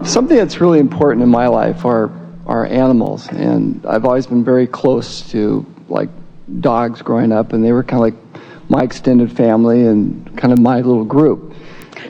Something that's really important in my life are animals, and I've always been very close to like dogs growing up, and they were kind of like my extended family and kind of my little group.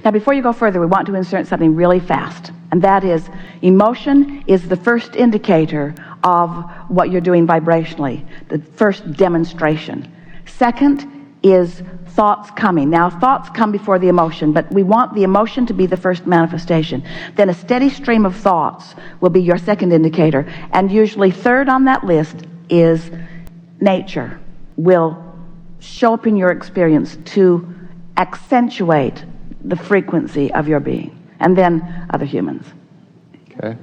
Now, before you go further, we want to insert something really fast, and that is emotion is the first indicator of what you're doing vibrationally, the first demonstration. Second is thoughts coming. Now, thoughts come before the emotion, but we want the emotion to be the first manifestation. Then a steady stream of thoughts will be your second indicator, and usually third on that list is nature will show up in your experience to accentuate the frequency of your being, and then other humans. Okay.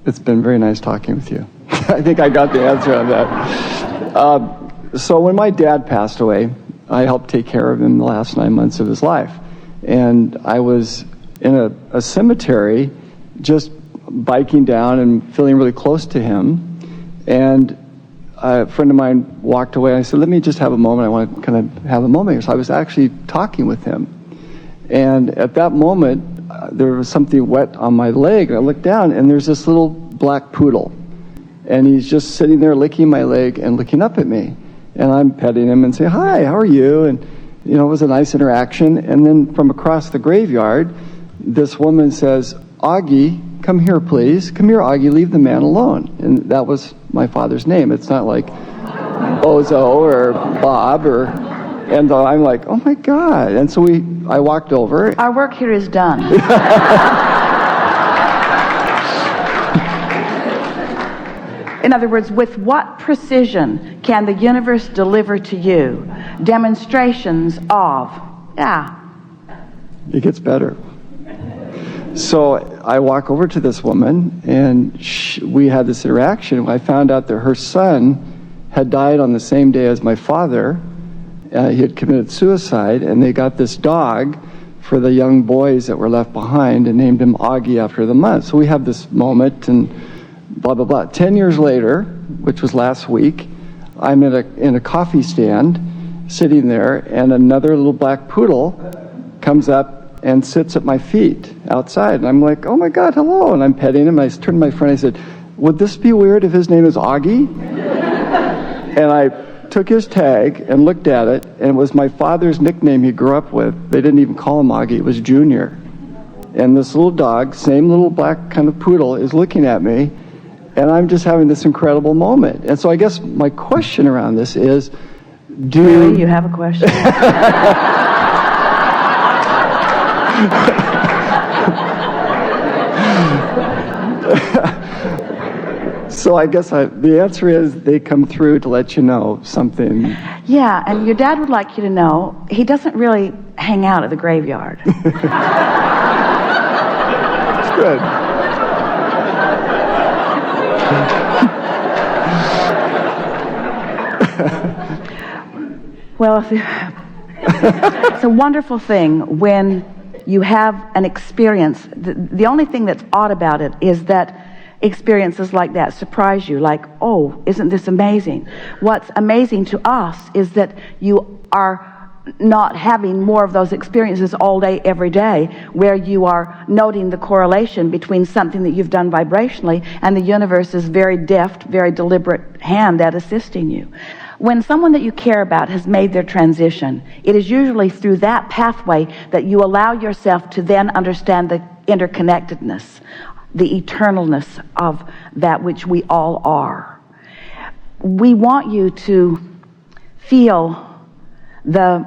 It's been very nice talking with you. I think I got the answer on that. So when my dad passed away, I helped take care of him the last 9 months of his life. And I was in a cemetery just biking down and feeling really close to him. And a friend of mine walked away. I said, let me just have a moment. I want to kind of have a moment here. So I was actually talking with him. And at that moment, there was something wet on my leg. I looked down, and there's this little black poodle. And he's just sitting there licking my leg and looking up at me. And I'm petting him and saying, hi, how are you? And, you know, it was a nice interaction. And then from across the graveyard, this woman says, Augie, come here, please. Come here, Augie, leave the man alone. And that was my father's name. It's not like Bozo or Bob or... And I'm like, oh my God. And so I walked over. Our work here is done. In other words, with what precision can the universe deliver to you demonstrations of, It gets better. So I walk over to this woman, and we had this interaction. I found out that her son had died on the same day as my father. He had committed suicide, and they got this dog for the young boys that were left behind and named him Augie after the month. So we have this moment and blah, blah, blah. 10 years later, which was last week, I'm in a coffee stand sitting there, and another little black poodle comes up and sits at my feet outside. And I'm like, oh my God, hello. And I'm petting him. I turned to my friend. I said, would this be weird if his name is Augie? And I took his tag and looked at it, and it was my father's nickname he grew up with. They didn't even call him Augie. It was Junior. And this little dog, same little black kind of poodle, is looking at me, and I'm just having this incredible moment. And so I guess my question around this is, Really? You have a question? So I guess the answer is they come through to let you know something. Yeah, and your dad would like you to know he doesn't really hang out at the graveyard. It's good. Well, it's a wonderful thing when you have an experience. The only thing that's odd about it is that experiences like that surprise you, like, oh, isn't this amazing? What's amazing to us is that you are not having more of those experiences all day, every day, where you are noting the correlation between something that you've done vibrationally and the universe's very deft, very deliberate hand at assisting you. When someone that you care about has made their transition, it is usually through that pathway that you allow yourself to then understand the interconnectedness, the eternalness of that which we all are. We want you to feel the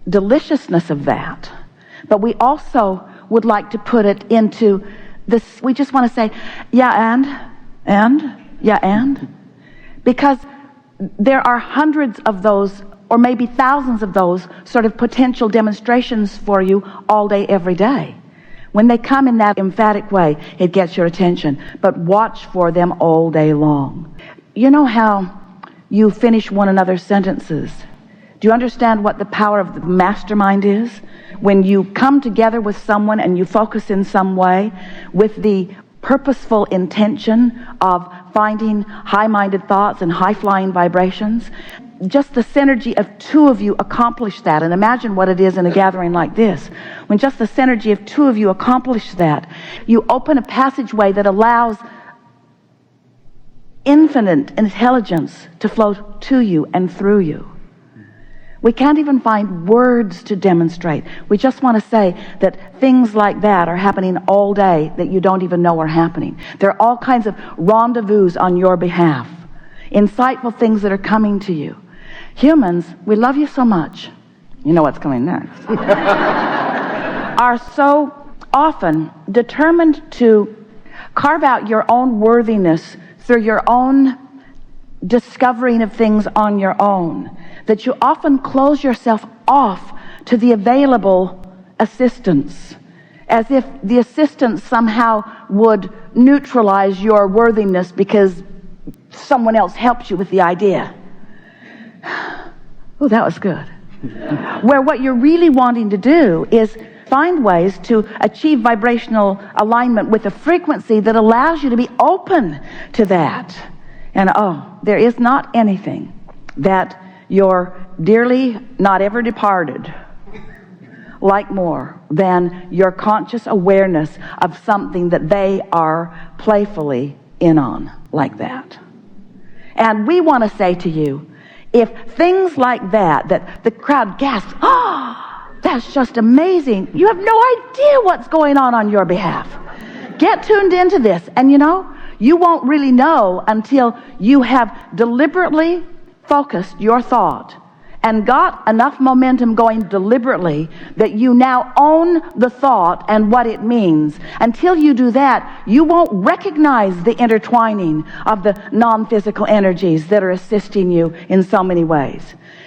deliciousness of that, but we also would like to put it into this. We just want to say, and, because there are hundreds of those, or maybe thousands of those sort of potential demonstrations for you all day, every day. When they come in that emphatic way, it gets your attention. But watch for them all day long. You know how you finish one another's sentences? Do you understand what the power of the mastermind is? When you come together with someone and you focus in some way with the purposeful intention of finding high-minded thoughts and high-flying vibrations, just the synergy of two of you accomplish that, and imagine what it is in a gathering like this. When just the synergy of two of you accomplish that, you open a passageway that allows infinite intelligence to flow to you and through you. We can't even find words to demonstrate. We just want to say that things like that are happening all day that you don't even know are happening. There are all kinds of rendezvous on your behalf, insightful things that are coming to you. Humans, we love you so much, you know what's coming next, are so often determined to carve out your own worthiness through your own discovering of things on your own, that you often close yourself off to the available assistance, as if the assistance somehow would neutralize your worthiness because someone else helps you with the idea. Oh, that was good. Where what you're really wanting to do is find ways to achieve vibrational alignment with a frequency that allows you to be open to that. And there is not anything that your dearly not ever departed like more than your conscious awareness of something that they are playfully in on like that. And we want to say to you, if things like that the crowd gasps, that's just amazing. You have no idea what's going on your behalf. Get tuned into this. And you won't really know until you have deliberately focused your thought and got enough momentum going deliberately that you now own the thought and what it means. Until you do that, you won't recognize the intertwining of the non-physical energies that are assisting you in so many ways.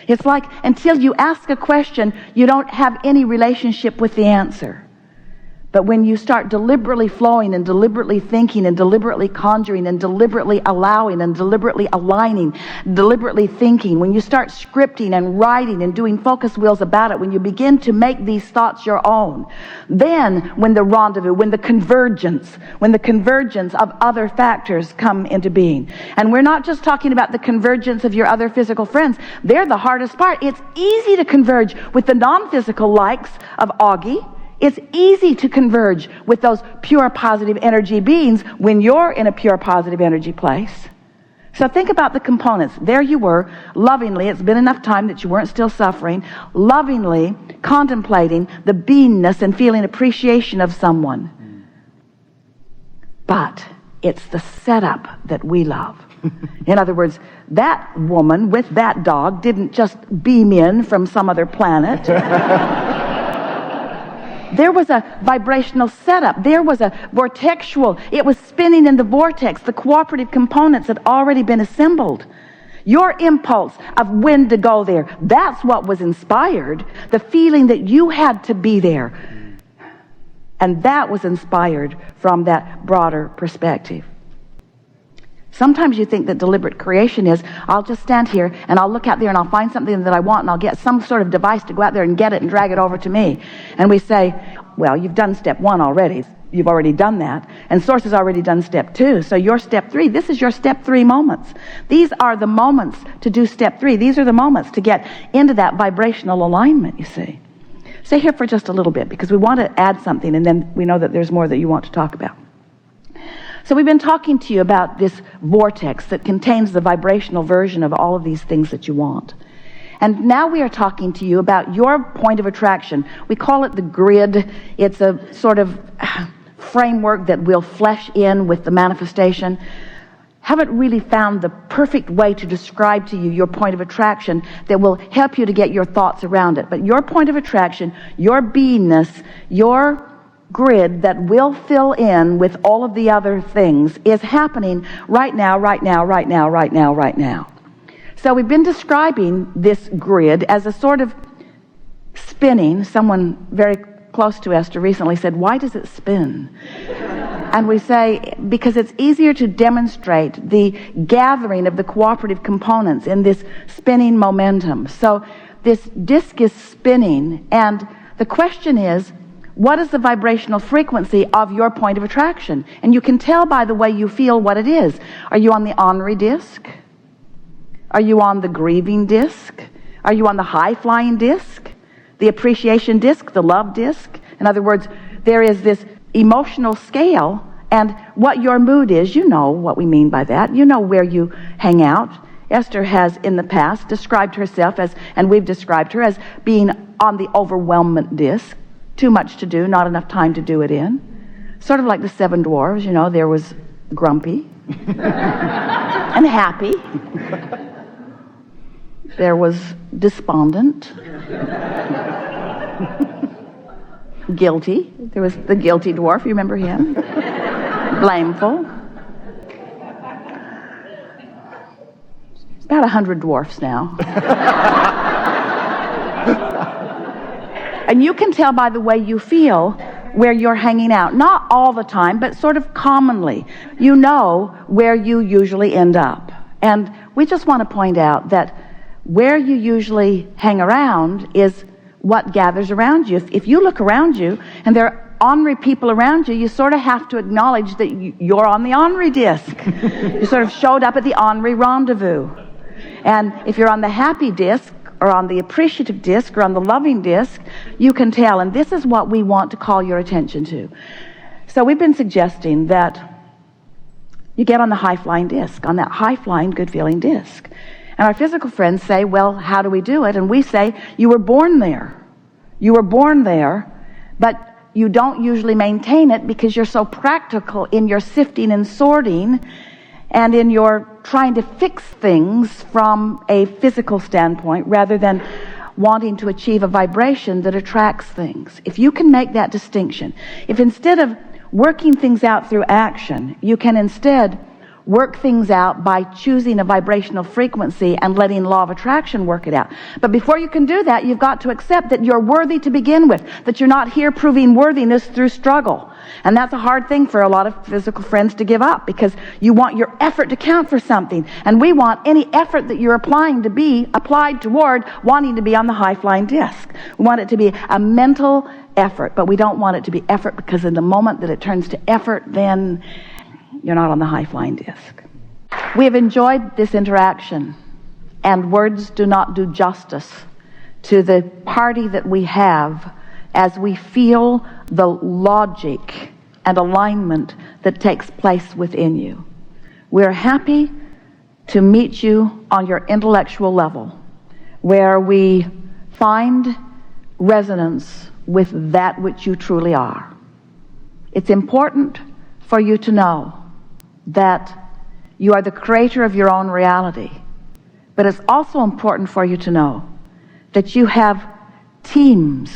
It's like until you ask a question, you don't have any relationship with the answer. But when you start deliberately flowing and deliberately thinking and deliberately conjuring and deliberately allowing and deliberately aligning, deliberately thinking, when you start scripting and writing and doing focus wheels about it, when you begin to make these thoughts your own, then when the rendezvous, when the convergence of other factors come into being. And we're not just talking about the convergence of your other physical friends. They're the hardest part. It's easy to converge with the non-physical likes of Augie. It's easy to converge with those pure positive energy beings when you're in a pure positive energy place. So think about the components. There you were, lovingly, it's been enough time that you weren't still suffering, lovingly contemplating the beingness and feeling appreciation of someone. But it's the setup that we love. In other words, that woman with that dog didn't just beam in from some other planet. There was a vibrational setup. There was a vortexual. It was spinning in the vortex. The cooperative components had already been assembled. Your impulse of when to go there, that's what was inspired. The feeling that you had to be there. And that was inspired from that broader perspective. Sometimes you think that deliberate creation is, I'll just stand here and I'll look out there and I'll find something that I want and I'll get some sort of device to go out there and get it and drag it over to me. And we say, well, you've done step 1 already. You've already done that. And Source has already done step 2. So your step 3, this is your step 3 moments. These are the moments to do step 3. These are the moments to get into that vibrational alignment, you see. Stay here for just a little bit because we want to add something and then we know that there's more that you want to talk about. So we've been talking to you about this vortex that contains the vibrational version of all of these things that you want. And now we are talking to you about your point of attraction. We call it the grid. It's a sort of framework that we'll flesh in with the manifestation. Haven't really found the perfect way to describe to you your point of attraction that will help you to get your thoughts around it. But your point of attraction, your beingness, your grid that will fill in with all of the other things is happening right now, right now, right now, right now, right now. So we've been describing this grid as a sort of spinning. Someone very close to Esther recently said, why does it spin? And we say, because it's easier to demonstrate the gathering of the cooperative components in this spinning momentum. So this disc is spinning, and the question is, what is the vibrational frequency of your point of attraction? And you can tell by the way you feel what it is. Are you on the ornery disc? Are you on the grieving disc? Are you on the high-flying disc? The appreciation disc? The love disc? In other words, there is this emotional scale, and what your mood is, you know what we mean by that. You know where you hang out. Esther has in the past described herself as, and we've described her as being on the overwhelmment disc. Too much to do, not enough time to do it in. Sort of like the 7 dwarves, you know, there was grumpy and happy. There was despondent. Guilty. There was the guilty dwarf, you remember him? Blameful. About 100 dwarfs now. And you can tell by the way you feel where you're hanging out. Not all the time, but sort of commonly. You know where you usually end up. And we just want to point out that where you usually hang around is what gathers around you. If you look around you and there are ornery people around you, you sort of have to acknowledge that you're on the ornery disc. You sort of showed up at the ornery rendezvous. And if you're on the happy disc, or on the appreciative disc, or on the loving disc, you can tell. And this is what we want to call your attention to. So we've been suggesting that you get on the high-flying disc, on that high-flying, good-feeling disc. And our physical friends say, well, how do we do it? And we say, you were born there. You were born there, but you don't usually maintain it because you're so practical in your sifting and sorting and in your trying to fix things from a physical standpoint rather than wanting to achieve a vibration that attracts things. If you can make that distinction, if instead of working things out through action, you can instead work things out by choosing a vibrational frequency and letting law of attraction work it out. But before you can do that, you've got to accept that you're worthy to begin with, that you're not here proving worthiness through struggle. And that's a hard thing for a lot of physical friends to give up, because you want your effort to count for something. And we want any effort that you're applying to be applied toward wanting to be on the high-flying disc. We want it to be a mental effort, but we don't want it to be effort, because in the moment that it turns to effort, then you're not on the high-flying disc. We have enjoyed this interaction, and words do not do justice to the party that we have as we feel the logic and alignment that takes place within you. We're happy to meet you on your intellectual level, where we find resonance with that which you truly are. It's important for you to know that you are the creator of your own reality, but it's also important for you to know that you have teams,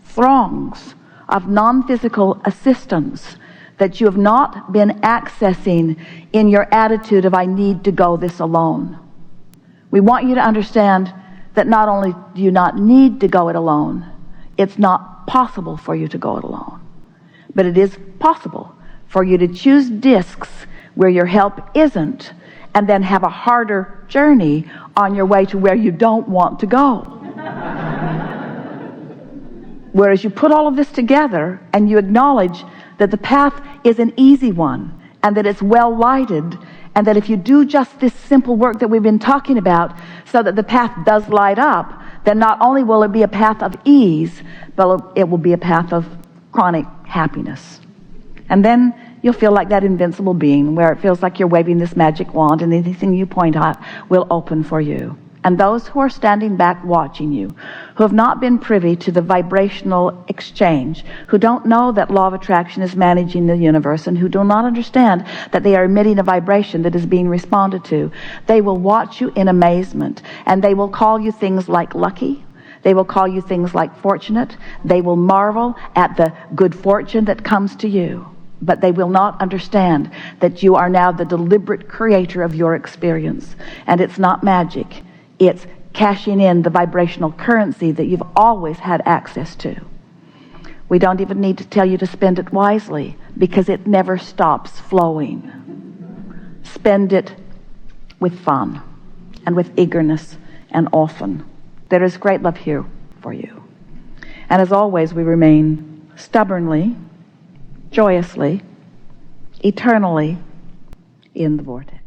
throngs of non-physical assistants that you have not been accessing in your attitude of, I need to go this alone. We want you to understand that not only do you not need to go it alone, it's not possible for you to go it alone. But it is possible for you to choose discs where your help isn't, and then have a harder journey on your way to where you don't want to go. Whereas you put all of this together and you acknowledge that the path is an easy one, and that it's well lighted, and that if you do just this simple work that we've been talking about so that the path does light up, then not only will it be a path of ease, but it will be a path of chronic happiness. And then you'll feel like that invincible being, where it feels like you're waving this magic wand and anything you point at will open for you. And those who are standing back watching you, who have not been privy to the vibrational exchange, who don't know that law of attraction is managing the universe, and who do not understand that they are emitting a vibration that is being responded to, they will watch you in amazement, and they will call you things like lucky. They will call you things like fortunate. They will marvel at the good fortune that comes to you. But they will not understand that you are now the deliberate creator of your experience. And it's not magic. It's cashing in the vibrational currency that you've always had access to. We don't even need to tell you to spend it wisely, because it never stops flowing. Spend it with fun and with eagerness and often. There is great love here for you. And as always, we remain stubbornly, joyously, eternally in the vortex.